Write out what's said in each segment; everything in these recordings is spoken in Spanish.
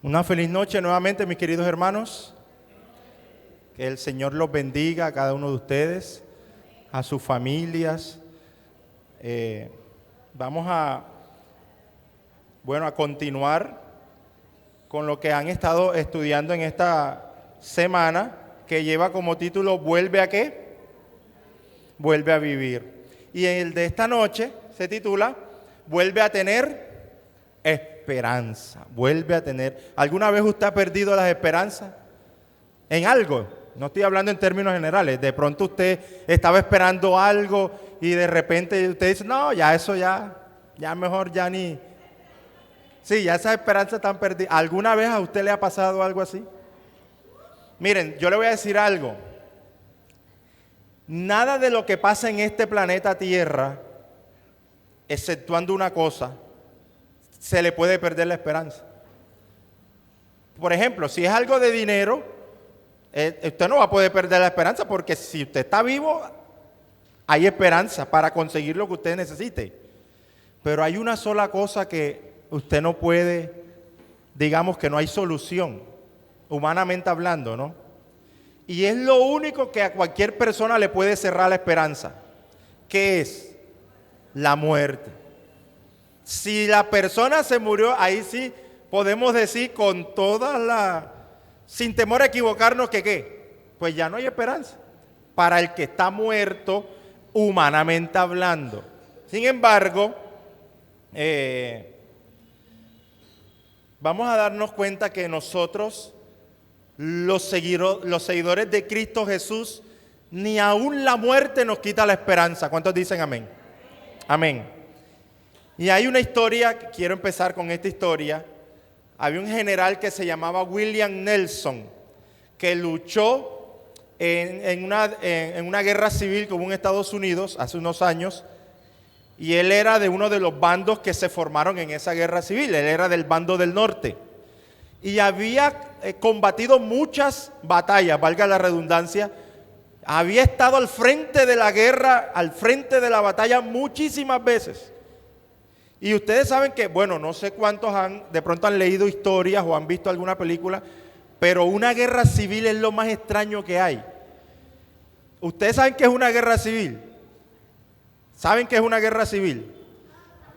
Una feliz noche nuevamente, mis queridos hermanos. Que el Señor los bendiga a cada uno de ustedes, a sus familias. Vamos a continuar con lo que han estado estudiando en esta semana, que lleva como título ¿Vuelve a qué? Vuelve a vivir. Y el de esta noche se titula Vuelve a tener esperanza. Vuelve a tener. ¿Alguna vez usted ha perdido las esperanzas en algo? No estoy hablando en términos generales. De pronto usted estaba esperando algo y de repente usted dice, no, ya eso ya mejor ya ni. Sí, ya esas esperanzas están perdidas. ¿Alguna vez a usted le ha pasado algo así? Miren, yo le voy a decir algo. Nada de lo que pasa en este planeta Tierra, exceptuando una cosa, se le puede perder la esperanza. Por ejemplo, si es algo de dinero, usted no va a poder perder la esperanza, porque si usted está vivo, hay esperanza para conseguir lo que usted necesite. Pero hay una sola cosa que usted no puede, digamos que no hay solución, humanamente hablando, ¿no? Y es lo único que a cualquier persona le puede cerrar la esperanza, que es la muerte. Si la persona se murió, ahí sí podemos decir con sin temor a equivocarnos que ¿qué? Pues ya no hay esperanza para el que está muerto, humanamente hablando. Sin embargo, vamos a darnos cuenta que nosotros, los seguidores de Cristo Jesús, ni aún la muerte nos quita la esperanza. ¿Cuántos dicen amén? Amén. Y hay una historia, quiero empezar con esta historia. Había un general que se llamaba William Nelson, que luchó en una guerra civil como en Estados Unidos hace unos años, y él era de uno de los bandos que se formaron en esa guerra civil. Él era del bando del norte y había combatido muchas batallas, valga la redundancia. Había estado al frente de la guerra, al frente de la batalla muchísimas veces. Y ustedes saben que, bueno, no sé cuántos de pronto han leído historias o han visto alguna película, pero una guerra civil es lo más extraño que hay. ¿Ustedes saben qué es una guerra civil? ¿Saben qué es una guerra civil?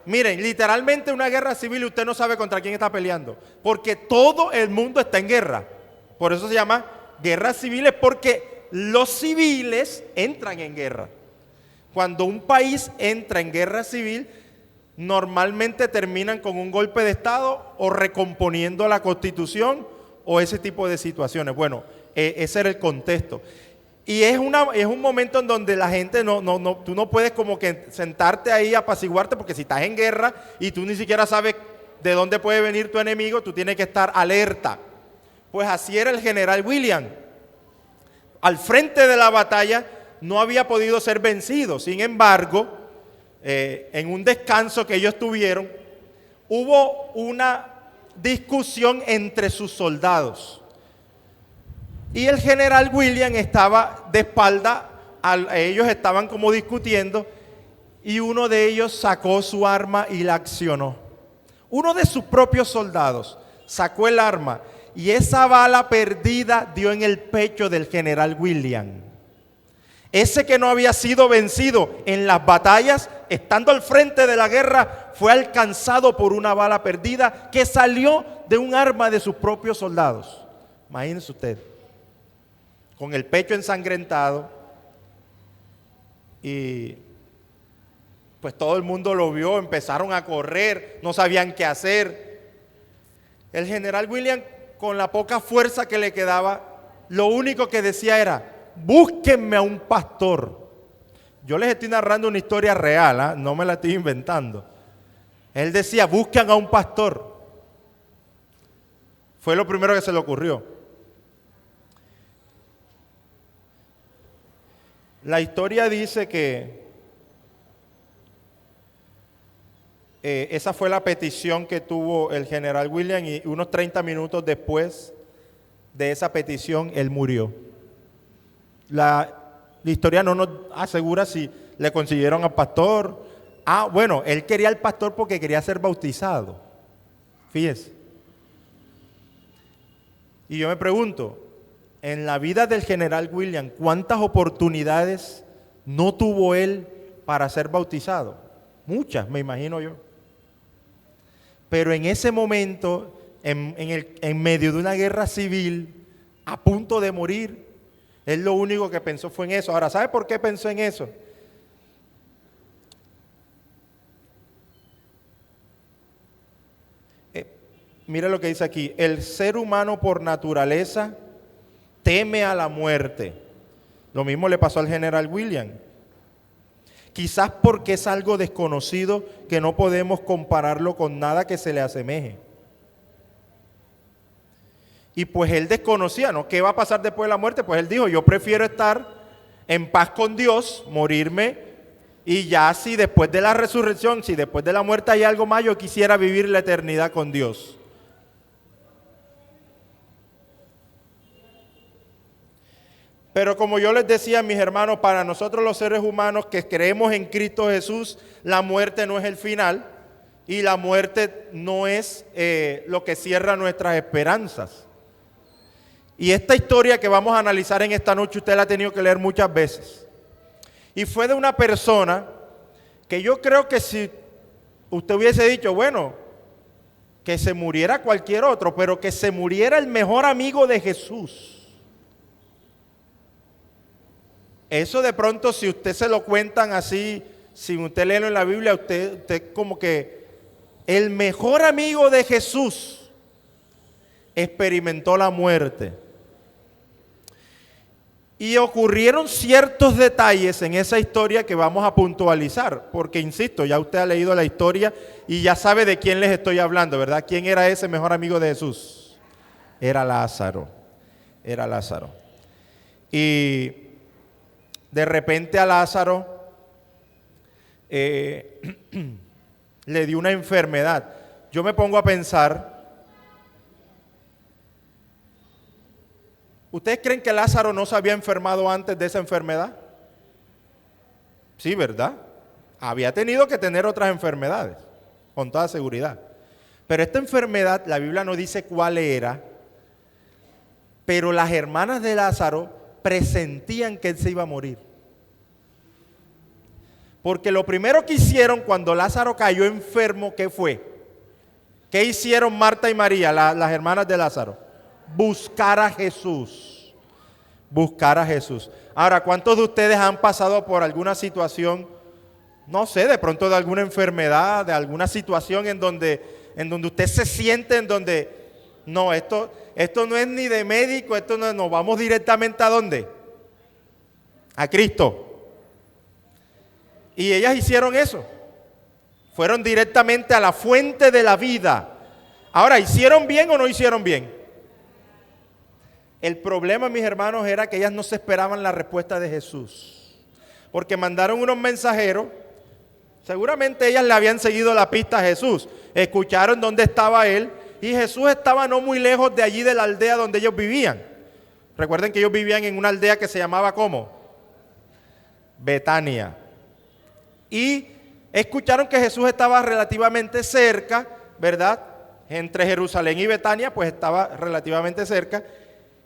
Miren, literalmente una guerra civil usted no sabe contra quién está peleando, porque todo el mundo está en guerra. Por eso se llama guerras civiles, porque los civiles entran en guerra. Cuando un país entra en guerra civil, normalmente terminan con un golpe de Estado o recomponiendo la Constitución o ese tipo de situaciones. Bueno, ese era el contexto. Y es un momento en donde la gente tú no puedes como que sentarte ahí a apaciguarte, porque si estás en guerra y tú ni siquiera sabes de dónde puede venir tu enemigo, tú tienes que estar alerta. Pues así era el general William. Al frente de la batalla no había podido ser vencido. Sin embargo, en un descanso que ellos tuvieron, hubo una discusión entre sus soldados. Y el general William estaba de espalda, ellos estaban como discutiendo, y uno de ellos sacó su arma y la accionó. Uno de sus propios soldados sacó el arma y esa bala perdida dio en el pecho del general William. Ese que no había sido vencido en las batallas, estando al frente de la guerra, fue alcanzado por una bala perdida que salió de un arma de sus propios soldados. Imagínense usted, con el pecho ensangrentado, y pues todo el mundo lo vio, empezaron a correr, no sabían qué hacer. El general William, con la poca fuerza que le quedaba, lo único que decía era: búsquenme a un pastor. Yo les estoy narrando una historia real, no me la estoy inventando. Él decía: busquen a un pastor. Fue lo primero que se le ocurrió. La historia dice que esa fue la petición que tuvo el general William, y unos 30 minutos después de esa petición, él murió. La historia no nos asegura si le consiguieron al pastor. Bueno, él quería al pastor porque quería ser bautizado. Fíjese. Y yo me pregunto, en la vida del general William, ¿cuántas oportunidades no tuvo él para ser bautizado? Muchas, me imagino yo. Pero en ese momento, en medio de una guerra civil, a punto de morir, él lo único que pensó fue en eso. Ahora, ¿sabe por qué pensó en eso? Mira lo que dice aquí, el ser humano por naturaleza teme a la muerte. Lo mismo le pasó al general William. Quizás porque es algo desconocido que no podemos compararlo con nada que se le asemeje. Y pues él desconocía, ¿no? ¿Qué va a pasar después de la muerte? Pues él dijo, yo prefiero estar en paz con Dios, morirme, y ya si después de la resurrección, si después de la muerte hay algo más, yo quisiera vivir la eternidad con Dios. Pero como yo les decía, mis hermanos, para nosotros los seres humanos que creemos en Cristo Jesús, la muerte no es el final y la muerte no es lo que cierra nuestras esperanzas. Y esta historia que vamos a analizar en esta noche, usted la ha tenido que leer muchas veces. Y fue de una persona que yo creo que si usted hubiese dicho, bueno, que se muriera cualquier otro, pero que se muriera el mejor amigo de Jesús. Eso de pronto, si usted se lo cuentan así, sin usted leerlo en la Biblia, usted como que el mejor amigo de Jesús experimentó la muerte. Y ocurrieron ciertos detalles en esa historia que vamos a puntualizar, porque insisto, ya usted ha leído la historia y ya sabe de quién les estoy hablando, ¿verdad? ¿Quién era ese mejor amigo de Jesús? Era Lázaro, era Lázaro. Y de repente a Lázaro le dio una enfermedad. Yo me pongo a pensar, ¿ustedes creen que Lázaro no se había enfermado antes de esa enfermedad? Sí, ¿verdad? Había tenido que tener otras enfermedades, con toda seguridad. Pero esta enfermedad, la Biblia no dice cuál era, pero las hermanas de Lázaro presentían que él se iba a morir. Porque lo primero que hicieron cuando Lázaro cayó enfermo, ¿qué fue? ¿Qué hicieron Marta y María, las hermanas de Lázaro? Buscar a Jesús. Buscar a Jesús. Ahora, ¿cuántos de ustedes han pasado por alguna situación, no sé, de pronto de alguna enfermedad, de alguna situación en donde usted se siente, en donde, no, esto no es ni de médico, esto no, nos vamos directamente ¿a dónde? A Cristo. Y ellas hicieron eso. Fueron directamente a la fuente de la vida. Ahora, ¿hicieron bien o no hicieron bien? El problema, mis hermanos, era que ellas no se esperaban la respuesta de Jesús. Porque mandaron unos mensajeros. Seguramente ellas le habían seguido la pista a Jesús. Escucharon dónde estaba él. Y Jesús estaba no muy lejos de allí, de la aldea donde ellos vivían. Recuerden que ellos vivían en una aldea que se llamaba ¿cómo? Betania. Y escucharon que Jesús estaba relativamente cerca, ¿verdad? Entre Jerusalén y Betania, pues estaba relativamente cerca.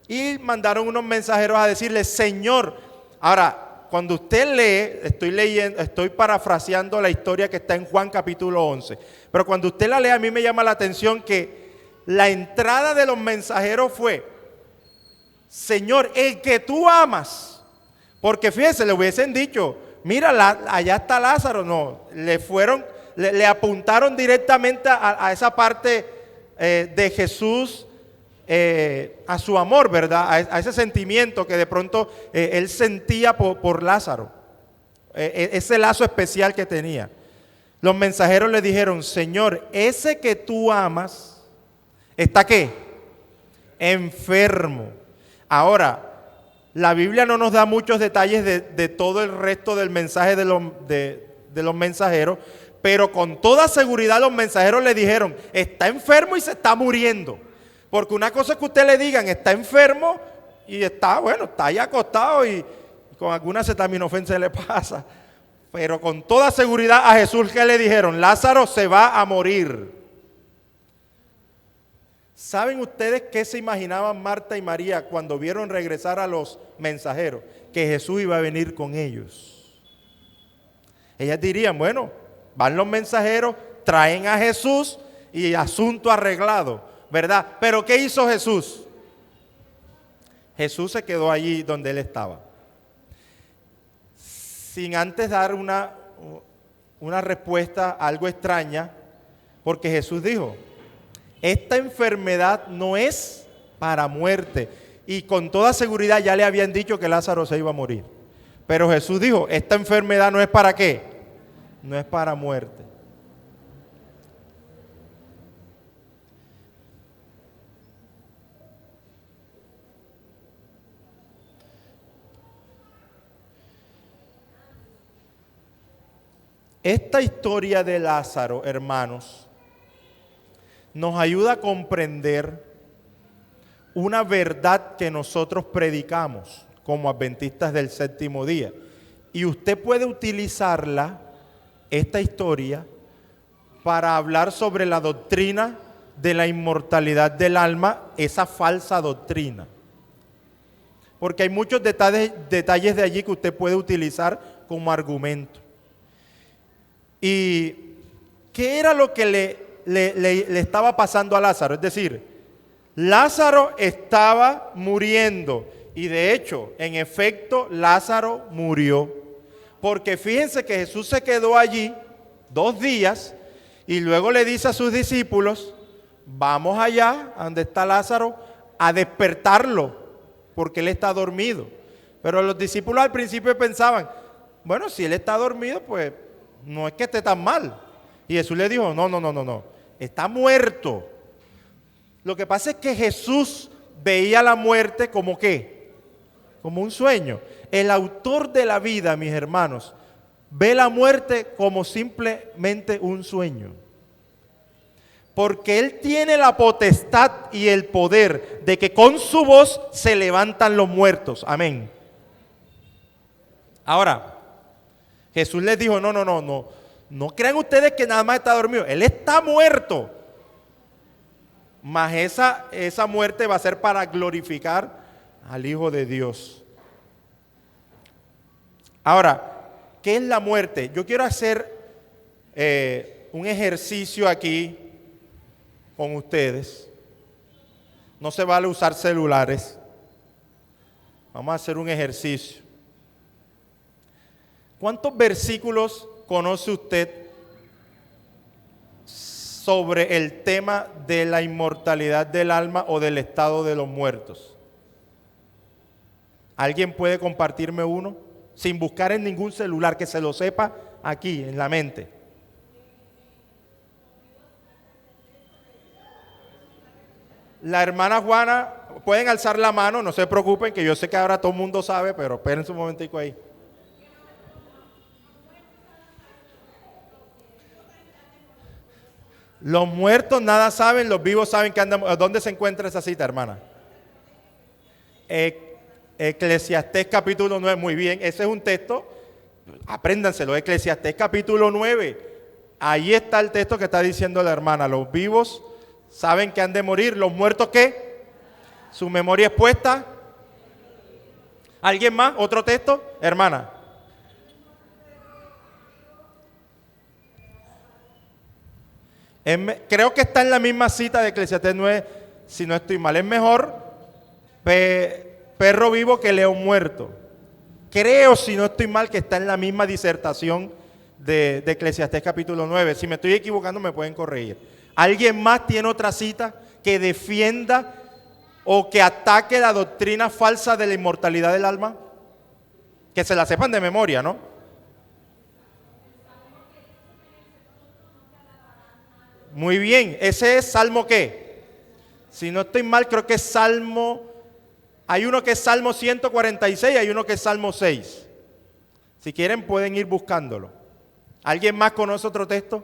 Y mandaron unos mensajeros a decirle, Señor. Ahora, cuando usted lee, estoy parafraseando la historia que está en Juan capítulo 11. Pero cuando usted la lee, a mí me llama la atención que la entrada de los mensajeros fue, Señor, el que tú amas. Porque fíjese, le hubiesen dicho, mira, allá está Lázaro. No, le apuntaron directamente a esa parte de Jesús, a su amor, ¿verdad? A ese sentimiento que de pronto él sentía por Lázaro, ese lazo especial que tenía. Los mensajeros le dijeron, Señor, ese que tú amas, ¿está qué? Enfermo. Ahora, la Biblia no nos da muchos detalles de todo el resto del mensaje de los mensajeros, pero con toda seguridad los mensajeros le dijeron, está enfermo y se está muriendo. Porque una cosa es que usted le digan, está enfermo y está ahí acostado y con alguna acetaminofén se le pasa. Pero con toda seguridad a Jesús, ¿qué le dijeron? Lázaro se va a morir. ¿Saben ustedes qué se imaginaban Marta y María cuando vieron regresar a los mensajeros? Que Jesús iba a venir con ellos. Ellas dirían, bueno, van los mensajeros, traen a Jesús y asunto arreglado, ¿verdad? Pero ¿qué hizo Jesús? Jesús se quedó allí donde él estaba, sin antes dar una respuesta algo extraña, porque Jesús dijo, esta enfermedad no es para muerte. Y con toda seguridad ya le habían dicho que Lázaro se iba a morir. Pero Jesús dijo, esta enfermedad no es para qué, no es para muerte. Esta historia de Lázaro, hermanos, nos ayuda a comprender una verdad que nosotros predicamos como adventistas del séptimo día. Y usted puede utilizarla, esta historia, para hablar sobre la doctrina de la inmortalidad del alma, esa falsa doctrina. Porque hay muchos detalles de allí que usted puede utilizar como argumento. ¿Y qué era lo que le estaba pasando a Lázaro? Es decir, Lázaro estaba muriendo y de hecho, en efecto, Lázaro murió. Porque fíjense que Jesús se quedó allí 2 días y luego le dice a sus discípulos, vamos allá, a donde está Lázaro, a despertarlo, porque él está dormido. Pero los discípulos al principio pensaban, bueno, si él está dormido, pues no es que esté tan mal. Y Jesús le dijo, no, está muerto. Lo que pasa es que Jesús veía la muerte como ¿qué? Como un sueño. El autor de la vida, mis hermanos, ve la muerte como simplemente un sueño. Porque Él tiene la potestad y el poder de que con su voz se levantan los muertos. Amén. Ahora, Jesús les dijo, no crean ustedes que nada más está dormido. Él está muerto. Mas esa muerte va a ser para glorificar al Hijo de Dios. Ahora, ¿qué es la muerte? Yo quiero hacer un ejercicio aquí con ustedes. No se vale usar celulares. Vamos a hacer un ejercicio. ¿Cuántos versículos conoce usted sobre el tema de la inmortalidad del alma o del estado de los muertos? ¿Alguien puede compartirme uno? Sin buscar en ningún celular, que se lo sepa aquí en la mente. La hermana Juana, pueden alzar la mano, no se preocupen, que yo sé que ahora todo el mundo sabe, pero espérense un momentico ahí. Los muertos nada saben, los vivos saben que andan. ¿Dónde se encuentra esa cita, hermana? Eclesiastés capítulo 9, muy bien, ese es un texto, apréndanselo, Eclesiastés capítulo 9, ahí está el texto que está diciendo la hermana, los vivos saben que han de morir, los muertos ¿qué? Su memoria es puesta. ¿Alguien más? ¿Otro texto? Hermana. Creo que está en la misma cita de Eclesiastés 9, si no estoy mal. Es mejor perro vivo que león muerto. Creo, si no estoy mal, que está en la misma disertación de Eclesiastés capítulo 9. Si me estoy equivocando me pueden corregir. ¿Alguien más tiene otra cita que defienda o que ataque la doctrina falsa de la inmortalidad del alma? Que se la sepan de memoria, ¿no? Muy bien, ese es Salmo ¿qué? Si no estoy mal, creo que es Salmo, hay uno que es Salmo 146, hay uno que es Salmo 6. Si quieren pueden ir buscándolo. ¿Alguien más conoce otro texto?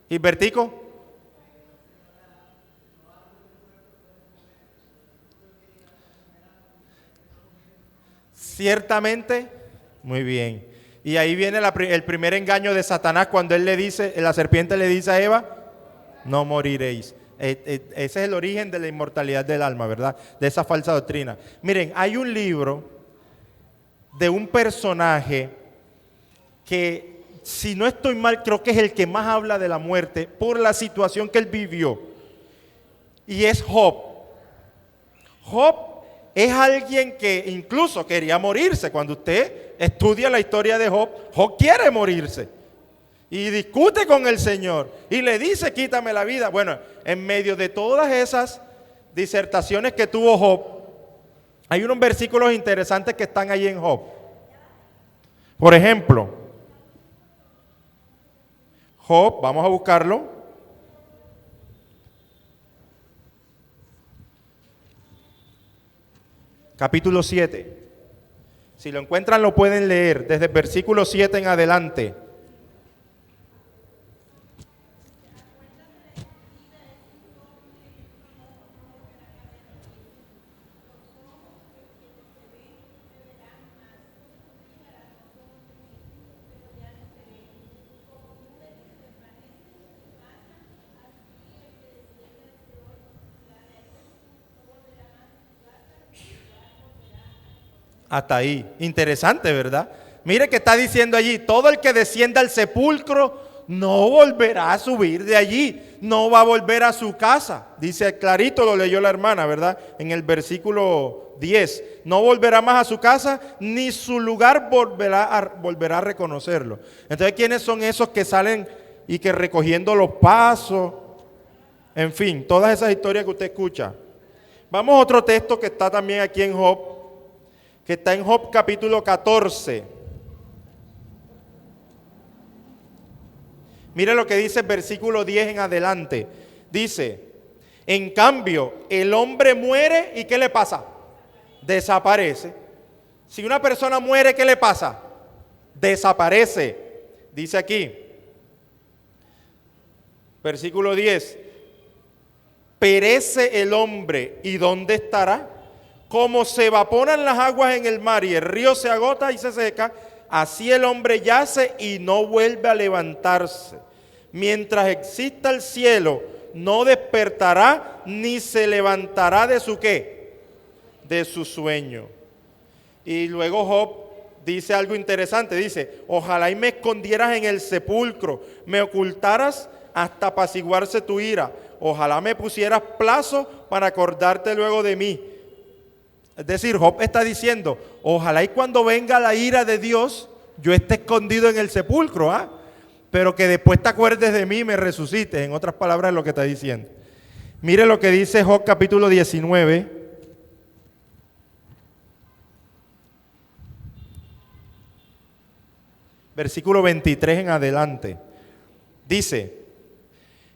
¿Gilbertico? Ciertamente, muy bien. Y ahí viene el primer engaño de Satanás cuando él le dice, la serpiente le dice a Eva, no moriréis. Ese es el origen de la inmortalidad del alma, ¿verdad? De esa falsa doctrina. Miren, hay un libro de un personaje que, si no estoy mal, creo que es el que más habla de la muerte por la situación que él vivió. Y es Job. Job es alguien que incluso quería morirse. Cuando usted estudia la historia de Job, Job quiere morirse. Y discute con el Señor. Y le dice, quítame la vida. Bueno, en medio de todas esas disertaciones que tuvo Job, hay unos versículos interesantes que están ahí en Job. Por ejemplo, Job, vamos a buscarlo. Capítulo 7. Si lo encuentran lo pueden leer desde el versículo 7 en adelante. Hasta ahí. Interesante, ¿verdad? Mire que está diciendo allí, todo el que descienda al sepulcro no volverá a subir de allí, no va a volver a su casa. Dice clarito, lo leyó la hermana, ¿verdad? En el versículo 10. No volverá más a su casa, ni su lugar volverá a reconocerlo. Entonces, ¿quiénes son esos que salen y que recogiendo los pasos? En fin, todas esas historias que usted escucha. Vamos a otro texto que está también aquí en Job, que está en Job capítulo 14. Mire lo que dice el versículo 10 en adelante. Dice, en cambio, el hombre muere y ¿qué le pasa? Desaparece. Si una persona muere, ¿qué le pasa? Desaparece. Dice aquí, versículo 10, perece el hombre, ¿y dónde estará? Como se evaporan las aguas en el mar y el río se agota y se seca, así el hombre yace y no vuelve a levantarse. Mientras exista el cielo, no despertará ni se levantará de su ¿qué? De su sueño. Y luego Job dice algo interesante, dice, ojalá y me escondieras en el sepulcro, me ocultaras hasta apaciguarse tu ira, ojalá me pusieras plazo para acordarte luego de mí. Es decir, Job está diciendo, ojalá y cuando venga la ira de Dios, yo esté escondido en el sepulcro, pero que después te acuerdes de mí y me resucites. En otras palabras, es lo que está diciendo. Mire lo que dice Job capítulo 19. Versículo 23 en adelante. Dice,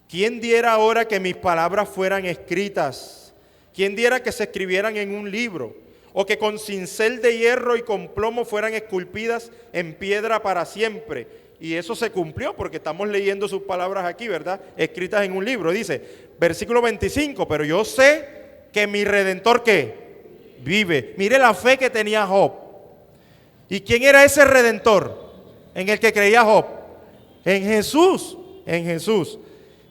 ¿quién diera ahora que mis palabras fueran escritas? ¿Quién diera que se escribieran en un libro? O que con cincel de hierro y con plomo fueran esculpidas en piedra para siempre. Y eso se cumplió porque estamos leyendo sus palabras aquí, ¿verdad? Escritas en un libro. Dice, versículo 25, pero yo sé que mi Redentor, ¿qué? Vive. Mire la fe que tenía Job. ¿Y quién era ese Redentor en el que creía Job? En Jesús, en Jesús.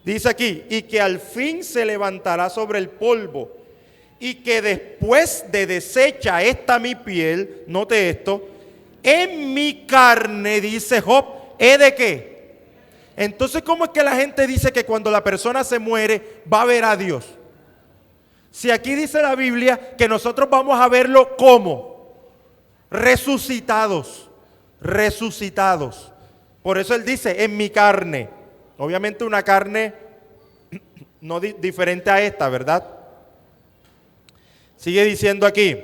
Dice aquí, y que al fin se levantará sobre el polvo, y que después de deshecha esta mi piel, note esto, en mi carne, dice Job, ¿he de qué? Entonces, ¿cómo es que la gente dice que cuando la persona se muere va a ver a Dios? Si aquí dice la Biblia que nosotros vamos a verlo como resucitados, resucitados. Por eso él dice, en mi carne. Obviamente una carne no diferente a esta, ¿verdad? Sigue diciendo aquí,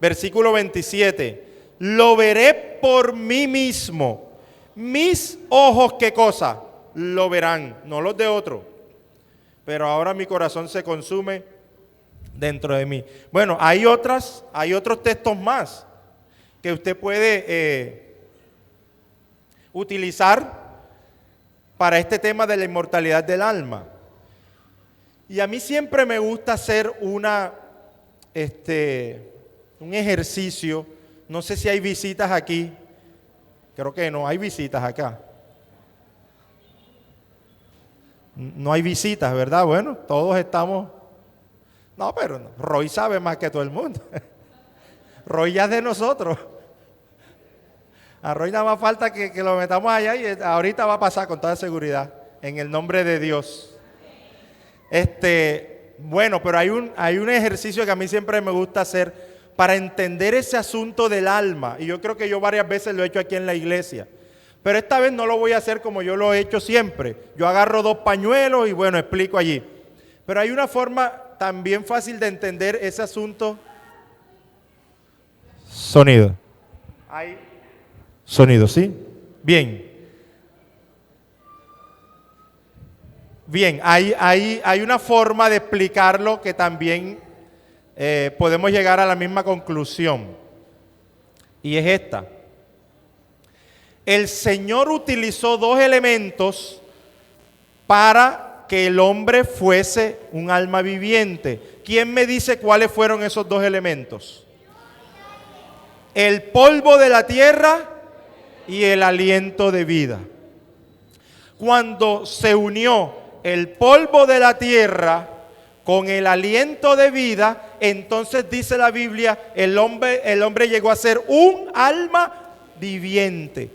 versículo 27, lo veré por mí mismo, mis ojos, ¿qué cosa? Lo verán, no los de otro, pero ahora mi corazón se consume dentro de mí. Bueno, hay otros textos más que usted puede utilizar para este tema de la inmortalidad del alma. Y a mí siempre me gusta hacer un ejercicio. No sé si hay visitas aquí. Creo que no, hay visitas acá. No hay visitas, ¿verdad? Bueno, todos estamos... No, pero no. Roy sabe más que todo el mundo. Roy ya es de nosotros. A Roy nada más falta que lo metamos allá y ahorita va a pasar con toda seguridad. En el nombre de Dios. Bueno, pero hay un ejercicio que a mí siempre me gusta hacer para entender ese asunto del alma. Y yo creo que yo varias veces lo he hecho aquí en la iglesia. Pero esta vez no lo voy a hacer como yo lo he hecho siempre. Yo agarro 2 pañuelos y bueno, explico allí. Pero hay una forma también fácil de entender ese asunto. Sonido. Hay sonido, ¿sí? Bien. Bien, hay una forma de explicarlo que también podemos llegar a la misma conclusión. Y es esta. El Señor utilizó 2 elementos para que el hombre fuese un alma viviente. ¿Quién me dice cuáles fueron esos 2 elementos? El polvo de la tierra y el aliento de vida. Cuando se unió el polvo de la tierra con el aliento de vida, entonces dice la Biblia, el hombre llegó a ser un alma viviente.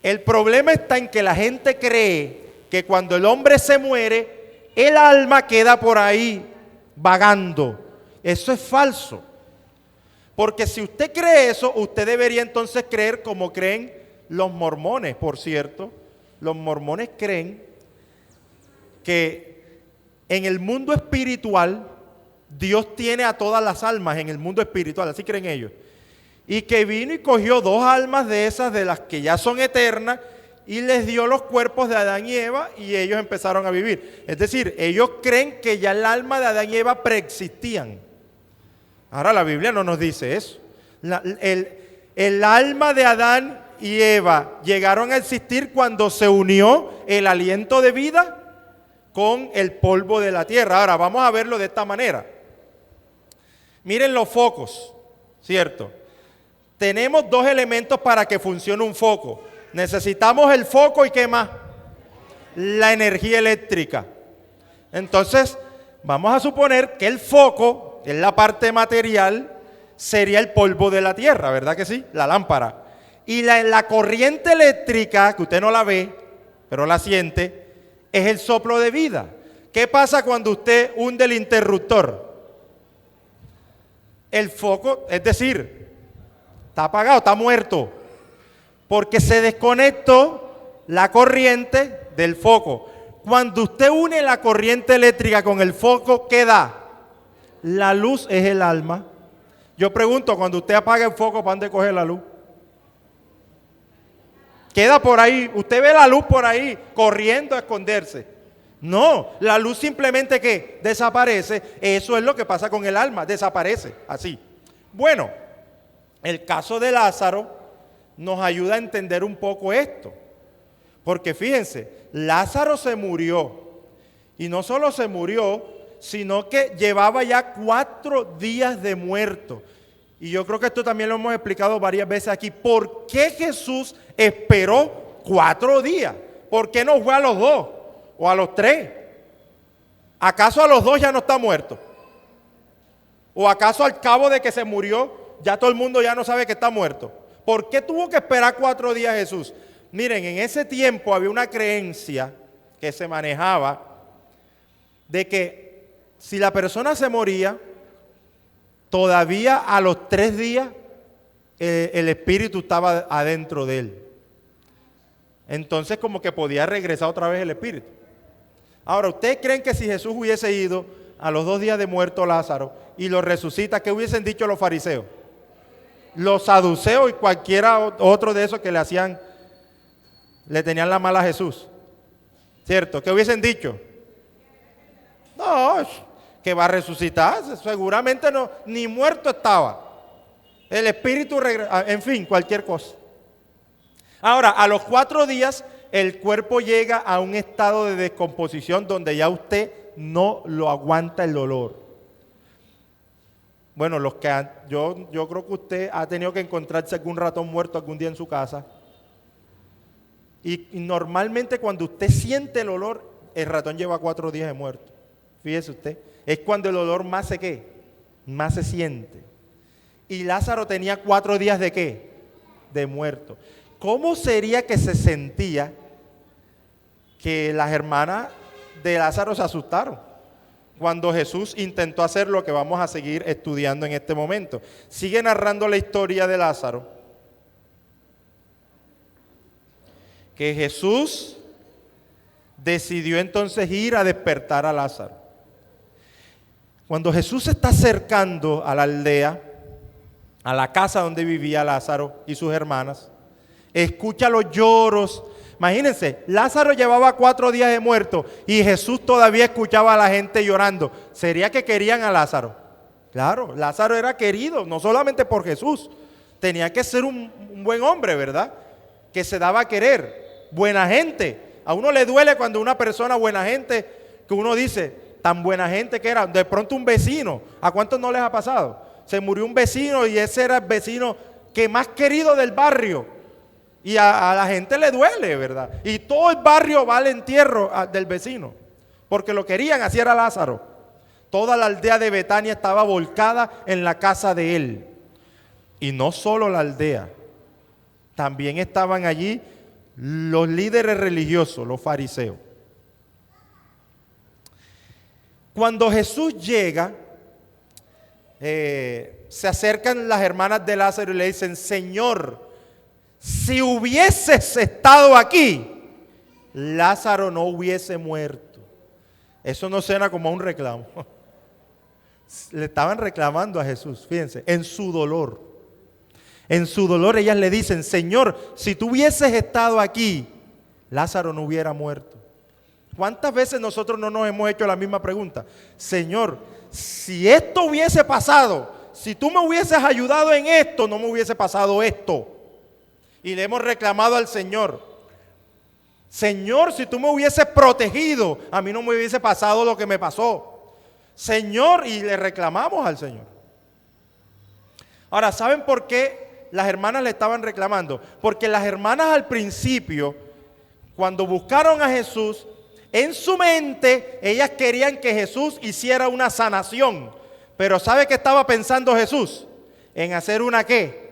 El problema está en que la gente cree que cuando el hombre se muere, el alma queda por ahí vagando. Eso es falso. Porque si usted cree eso, usted debería entonces creer como creen los mormones, por cierto. Los mormones creen que en el mundo espiritual Dios tiene a todas las almas en el mundo espiritual, así creen ellos. Y que vino y cogió 2 almas de esas, de las que ya son eternas, y les dio los cuerpos de Adán y Eva y ellos empezaron a vivir. Es decir, ellos creen que ya el alma de Adán y Eva preexistían. Ahora la Biblia no nos dice eso. El alma de Adán y Eva llegaron a existir cuando se unió el aliento de vida con el polvo de la tierra. Ahora vamos a verlo de esta manera. Miren los focos, ¿cierto? Tenemos 2 elementos para que funcione un foco. Necesitamos el foco y ¿qué más? La energía eléctrica. Entonces, vamos a suponer que el foco, en la parte material, sería el polvo de la tierra, ¿verdad que sí? La lámpara. Y la corriente eléctrica, que usted no la ve, pero la siente, es el soplo de vida. ¿Qué pasa cuando usted hunde el interruptor? El foco, es decir, está apagado, está muerto, porque se desconectó la corriente del foco. Cuando usted une la corriente eléctrica con el foco, ¿qué da? La luz es el alma. Yo pregunto, cuando usted apaga el foco, ¿para dónde coge la luz? Queda por ahí, usted ve la luz por ahí, corriendo a esconderse. No, la luz simplemente ¿qué? Desaparece. Eso es lo que pasa con el alma, desaparece, así. Bueno, el caso de Lázaro nos ayuda a entender un poco esto. Porque fíjense, Lázaro se murió. Y no solo se murió, sino que llevaba ya 4 días de muerto. Y yo creo que esto también lo hemos explicado varias veces aquí. ¿Por qué Jesús esperó 4 días? ¿Por qué no fue a los 2 o a los 3? ¿Acaso a los 2 ya no está muerto? ¿O acaso al cabo de que se murió, ya todo el mundo ya no sabe que está muerto? ¿Por qué tuvo que esperar 4 días Jesús? Miren, en ese tiempo había una creencia que se manejaba de que si la persona se moría, todavía a los 3 días el espíritu estaba adentro de él. Entonces como que podía regresar otra vez el espíritu. Ahora, ¿ustedes creen que si Jesús hubiese ido a los 2 días de muerto Lázaro y lo resucita, qué hubiesen dicho los fariseos? Los saduceos y cualquiera otro de esos que le tenían la mala a Jesús. ¿Cierto? ¿Qué hubiesen dicho? No, que va a resucitar, seguramente no, ni muerto estaba. El espíritu regresa, en fin, cualquier cosa. Ahora, a los 4 días, el cuerpo llega a un estado de descomposición donde ya usted no lo aguanta el olor. Bueno, yo creo que usted ha tenido que encontrarse algún ratón muerto algún día en su casa. Y normalmente cuando usted siente el olor, el ratón lleva 4 días de muerto. Fíjese usted, es cuando el olor más se ¿qué? Más se siente. Y Lázaro tenía 4 días de ¿qué? De muerto. ¿Cómo sería que se sentía que las hermanas de Lázaro se asustaron cuando Jesús intentó hacer lo que vamos a seguir estudiando en este momento? Sigue narrando la historia de Lázaro, que Jesús decidió entonces ir a despertar a Lázaro. Cuando Jesús se está acercando a la aldea, a la casa donde vivía Lázaro y sus hermanas, escucha los lloros. Imagínense, Lázaro llevaba 4 días de muerto y Jesús todavía escuchaba a la gente llorando. ¿Sería que querían a Lázaro? Claro, Lázaro era querido, no solamente por Jesús. Tenía que ser un buen hombre, ¿verdad? Que se daba a querer, buena gente. A uno le duele cuando una persona buena gente, que uno dice, tan buena gente que era, de pronto un vecino. ¿A cuántos no les ha pasado? Se murió un vecino y ese era el vecino que más querido del barrio. Y a la gente le duele, ¿verdad? Y todo el barrio va al entierro del vecino, porque lo querían, así era Lázaro. Toda la aldea de Betania estaba volcada en la casa de él. Y no solo la aldea, también estaban allí los líderes religiosos, los fariseos. Cuando Jesús llega, se acercan las hermanas de Lázaro y le dicen, Señor, si hubieses estado aquí, Lázaro no hubiese muerto. Eso no suena como un reclamo. Le estaban reclamando a Jesús, fíjense, en su dolor. En su dolor ellas le dicen, Señor, si tú hubieses estado aquí, Lázaro no hubiera muerto. ¿Cuántas veces nosotros no nos hemos hecho la misma pregunta? Señor, si esto hubiese pasado, si tú me hubieses ayudado en esto, no me hubiese pasado esto. Y le hemos reclamado al Señor, Señor, si tú me hubieses protegido, a mí no me hubiese pasado lo que me pasó. Señor, y le reclamamos al Señor. Ahora, ¿saben por qué las hermanas le estaban reclamando? Porque las hermanas al principio, cuando buscaron a Jesús, en su mente, ellas querían que Jesús hiciera una sanación. Pero ¿sabe qué estaba pensando Jesús? En hacer una ¿qué?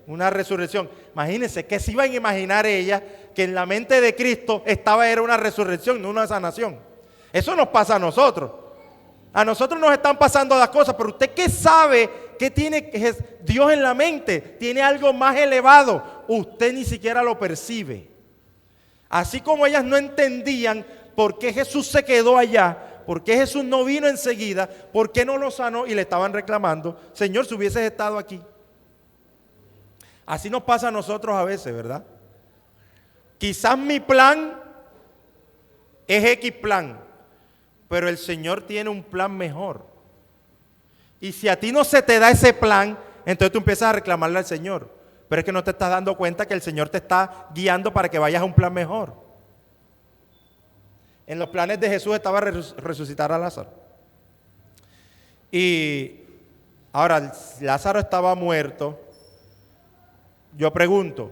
Una resurrección. Imagínense que se iban a imaginar ellas que en la mente de Cristo era una resurrección, no una sanación. Eso nos pasa a nosotros. A nosotros nos están pasando las cosas, pero usted ¿qué sabe? ¿Qué tiene Dios en la mente? Tiene algo más elevado. Usted ni siquiera lo percibe. Así como ellas no entendían por qué Jesús se quedó allá, por qué Jesús no vino enseguida, por qué no lo sanó, y le estaban reclamando, Señor, si hubieses estado aquí. Así nos pasa a nosotros a veces, ¿verdad? Quizás mi plan es X plan, pero el Señor tiene un plan mejor. Y si a ti no se te da ese plan, entonces tú empiezas a reclamarle al Señor. Pero es que no te estás dando cuenta que el Señor te está guiando para que vayas a un plan mejor. En los planes de Jesús estaba resucitar a Lázaro. Y ahora Lázaro estaba muerto. Yo pregunto,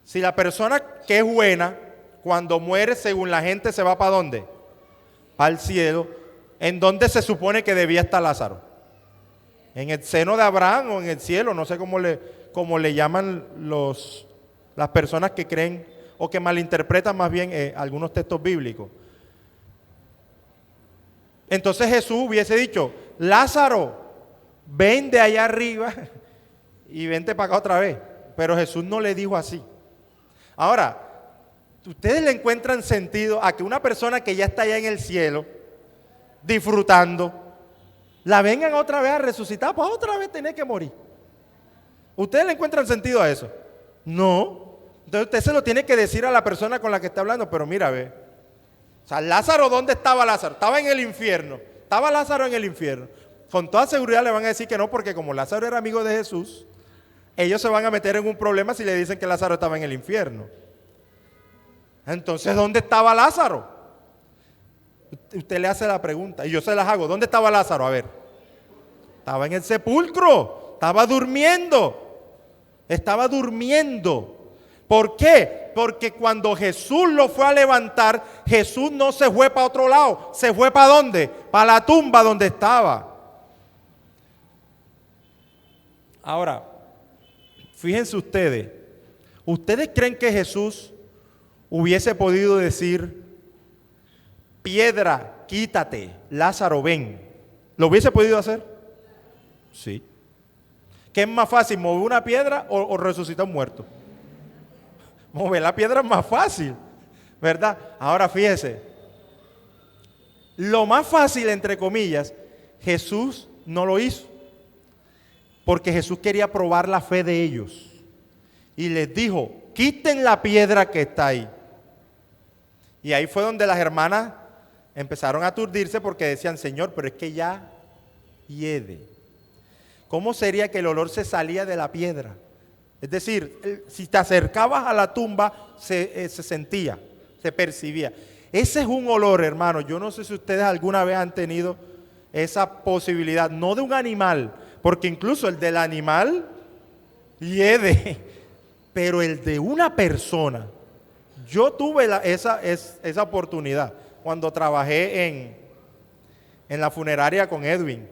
si la persona que es buena, cuando muere, según la gente, se va ¿para dónde? Al cielo. ¿En dónde se supone que debía estar Lázaro? ¿En el seno de Abraham o en el cielo? No sé cómo le llaman las personas que creen o que malinterpretan más bien algunos textos bíblicos. Entonces Jesús hubiese dicho, Lázaro, ven de allá arriba y vente para acá otra vez. Pero Jesús no le dijo así. Ahora, ¿ustedes le encuentran sentido a que una persona que ya está allá en el cielo, disfrutando, la vengan otra vez a resucitar para otra vez tener que morir? ¿Ustedes le encuentran sentido a eso? No. Entonces usted se lo tiene que decir a la persona con la que está hablando, pero mira, ve. O sea, Lázaro, ¿dónde estaba Lázaro? Estaba en el infierno. Estaba Lázaro en el infierno. Con toda seguridad le van a decir que no, porque como Lázaro era amigo de Jesús, ellos se van a meter en un problema si le dicen que Lázaro estaba en el infierno. Entonces, ¿dónde estaba Lázaro? Usted le hace la pregunta y yo se las hago. ¿Dónde estaba Lázaro? A ver. Estaba en el sepulcro. Estaba durmiendo. Estaba durmiendo. ¿Por qué? Porque cuando Jesús lo fue a levantar, Jesús no se fue para otro lado. ¿Se fue para dónde? Para la tumba donde estaba. Ahora, fíjense ustedes. ¿Ustedes creen que Jesús hubiese podido decir, piedra, quítate, Lázaro, ven? ¿Lo hubiese podido hacer? Sí. ¿Qué es más fácil, mover una piedra o resucitar un muerto? Mover la piedra es más fácil, ¿verdad? Ahora fíjese, lo más fácil, entre comillas, Jesús no lo hizo, porque Jesús quería probar la fe de ellos. Y les dijo, quiten la piedra que está ahí. Y ahí fue donde las hermanas empezaron a aturdirse porque decían, Señor, pero es que ya hiede. ¿Cómo sería que el olor se salía de la piedra? Es decir, si te acercabas a la tumba, se sentía, se percibía. Ese es un olor, hermano. Yo no sé si ustedes alguna vez han tenido esa posibilidad, no de un animal, porque incluso el del animal hiede. Pero el de una persona, yo tuve esa oportunidad cuando trabajé en la funeraria con Edwin,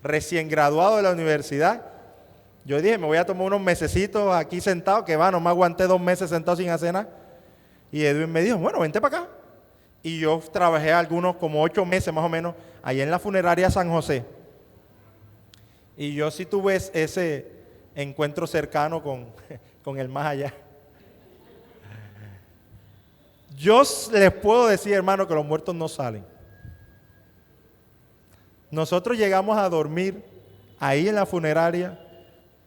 recién graduado de la universidad. Yo dije, me voy a tomar unos mesecitos aquí sentado, que va, no me aguanté 2 meses sentado sin hacer nada. Y Edwin me dijo, bueno, vente para acá. Y yo trabajé algunos como 8 meses más o menos, allá en la funeraria San José. Y yo sí tuve ese encuentro cercano con el más allá. Yo les puedo decir, hermano, que los muertos no salen. Nosotros llegamos a dormir ahí en la funeraria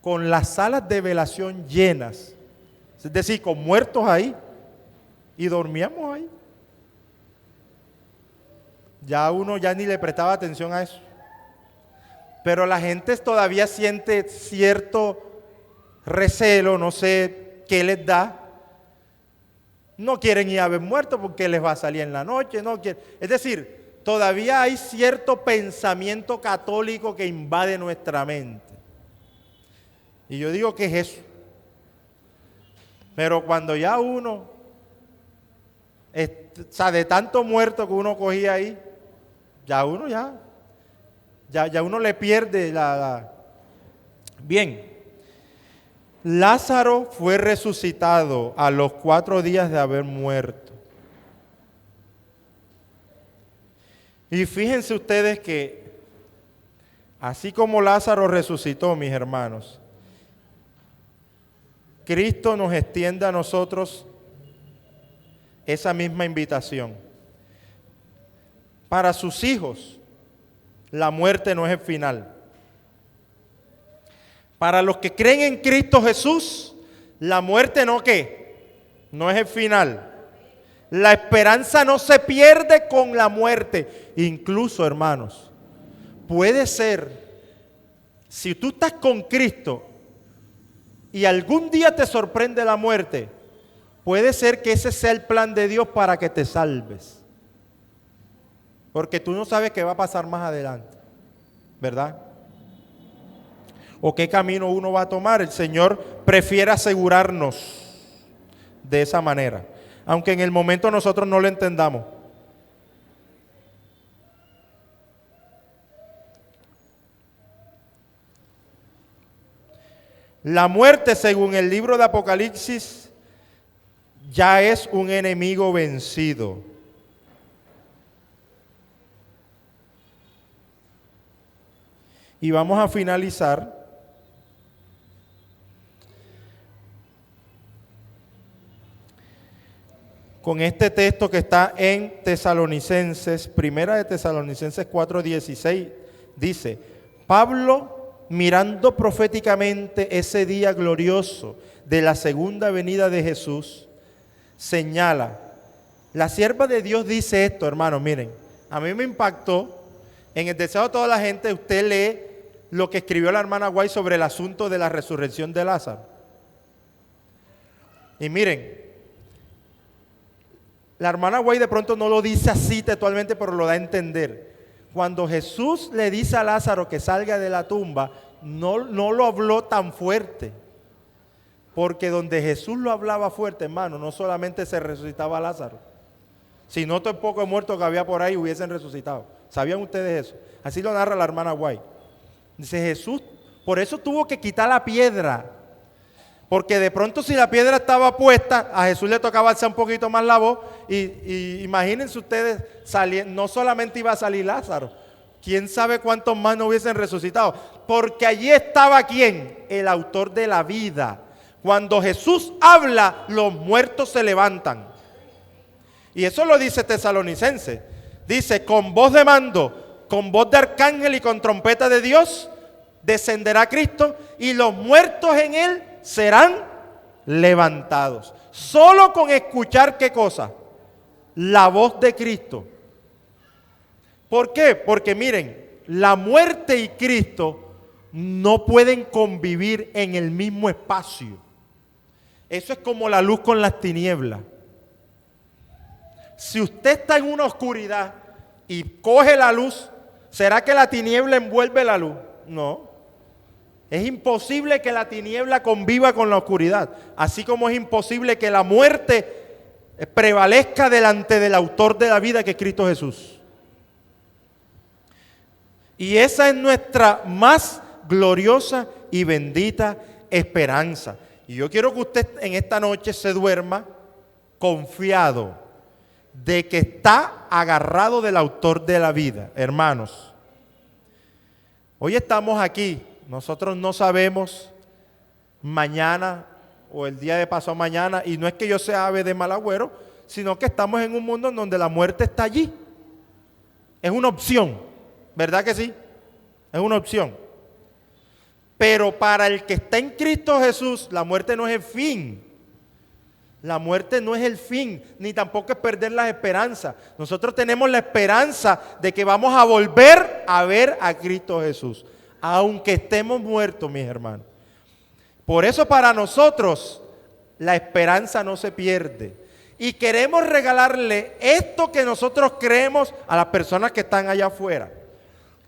con las salas de velación llenas, es decir, con muertos ahí, y dormíamos ahí. Ya uno ya ni le prestaba atención a eso. Pero la gente todavía siente cierto recelo, no sé qué les da. No quieren ir a ver muertos porque les va a salir en la noche. No quieren. Es decir, todavía hay cierto pensamiento católico que invade nuestra mente. Y yo digo que es eso. Pero cuando ya uno, o sea, de tanto muerto que uno cogía ahí, ya uno ya uno le pierde Bien. Lázaro fue resucitado a los 4 días de haber muerto. Y fíjense ustedes que, así como Lázaro resucitó, mis hermanos, Cristo nos extiende a nosotros esa misma invitación. Para sus hijos, la muerte no es el final. Para los que creen en Cristo Jesús, la muerte no es el final. La esperanza no se pierde con la muerte. Incluso, hermanos, puede ser, si tú estás con Cristo y algún día te sorprende la muerte, puede ser que ese sea el plan de Dios para que te salves. Porque tú no sabes qué va a pasar más adelante, ¿verdad? O qué camino uno va a tomar. El Señor prefiere asegurarnos de esa manera, aunque en el momento nosotros no lo entendamos. La muerte, según el libro de Apocalipsis, ya es un enemigo vencido. Y vamos a finalizar con este texto que está en Tesalonicenses, primera de Tesalonicenses 4:16, dice, Pablo, mirando proféticamente ese día glorioso de la segunda venida de Jesús, señala, la sierva de Dios dice esto, hermanos, miren, a mí me impactó, en el deseo de toda la gente, usted lee lo que escribió la hermana White sobre el asunto de la resurrección de Lázaro. Y miren, la hermana White de pronto no lo dice así textualmente, pero lo da a entender. Cuando Jesús le dice a Lázaro que salga de la tumba, no lo habló tan fuerte. Porque donde Jesús lo hablaba fuerte, hermano, no solamente se resucitaba Lázaro, sino todo el poco de muertos que había por ahí hubiesen resucitado. ¿Sabían ustedes eso? Así lo narra la hermana White. Dice Jesús, por eso tuvo que quitar la piedra. Porque de pronto si la piedra estaba puesta, a Jesús le tocaba alzar un poquito más la voz. Y imagínense ustedes, no solamente iba a salir Lázaro. ¿Quién sabe cuántos más no hubiesen resucitado? Porque allí estaba ¿quién? El autor de la vida. Cuando Jesús habla, los muertos se levantan. Y eso lo dice Tesalonicense. Dice, con voz de mando, con voz de arcángel y con trompeta de Dios, descenderá Cristo y los muertos en él serán levantados. Solo con escuchar, ¿qué cosa? La voz de Cristo. ¿Por qué? Porque miren, la muerte y Cristo no pueden convivir en el mismo espacio. Eso es como la luz con las tinieblas. Si usted está en una oscuridad y coge la luz, ¿será que la tiniebla envuelve la luz? No. Es imposible que la tiniebla conviva con la oscuridad, así como es imposible que la muerte prevalezca delante del autor de la vida, que es Cristo Jesús. Y esa es nuestra más gloriosa y bendita esperanza. Y yo quiero que usted en esta noche se duerma confiado de que está agarrado del autor de la vida. Hermanos, hoy estamos aquí. Nosotros no sabemos mañana o el día de pasado mañana, y no es que yo sea ave de mal agüero, sino que estamos en un mundo en donde la muerte está allí. Es una opción, ¿verdad que sí? Es una opción. Pero para el que está en Cristo Jesús, la muerte no es el fin. La muerte no es el fin, ni tampoco es perder las esperanzas. Nosotros tenemos la esperanza de que vamos a volver a ver a Cristo Jesús, aunque estemos muertos, mis hermanos. Por eso para nosotros la esperanza no se pierde. Y queremos regalarle esto que nosotros creemos a las personas que están allá afuera.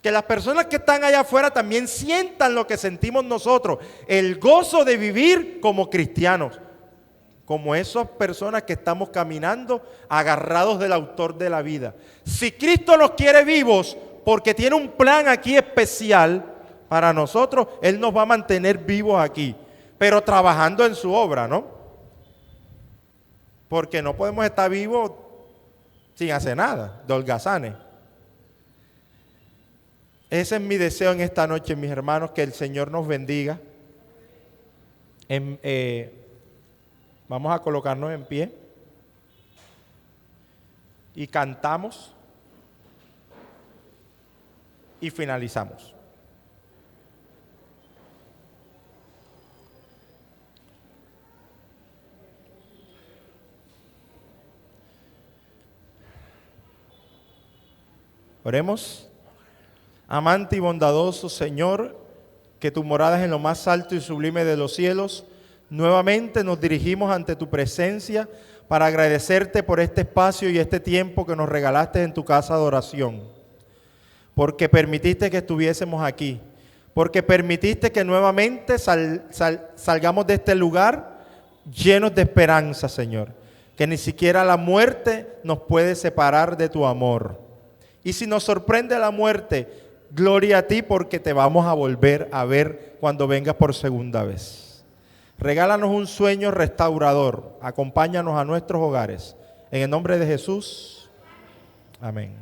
Que las personas que están allá afuera también sientan lo que sentimos nosotros. El gozo de vivir como cristianos. Como esas personas que estamos caminando agarrados del autor de la vida. Si Cristo nos quiere vivos, porque tiene un plan aquí especial para nosotros, Él nos va a mantener vivos aquí, pero trabajando en su obra, ¿no? Porque no podemos estar vivos sin hacer nada, de holgazanes. Ese es mi deseo en esta noche, mis hermanos, que el Señor nos bendiga. Vamos a colocarnos en pie y cantamos y finalizamos. Oremos. Amante y bondadoso Señor, que tu morada es en lo más alto y sublime de los cielos, nuevamente nos dirigimos ante tu presencia para agradecerte por este espacio y este tiempo que nos regalaste en tu casa de oración, porque permitiste que estuviésemos aquí, porque permitiste que nuevamente salgamos de este lugar llenos de esperanza, Señor, que ni siquiera la muerte nos puede separar de tu amor. Y si nos sorprende la muerte, gloria a ti, porque te vamos a volver a ver cuando vengas por segunda vez. Regálanos un sueño restaurador. Acompáñanos a nuestros hogares. En el nombre de Jesús. Amén.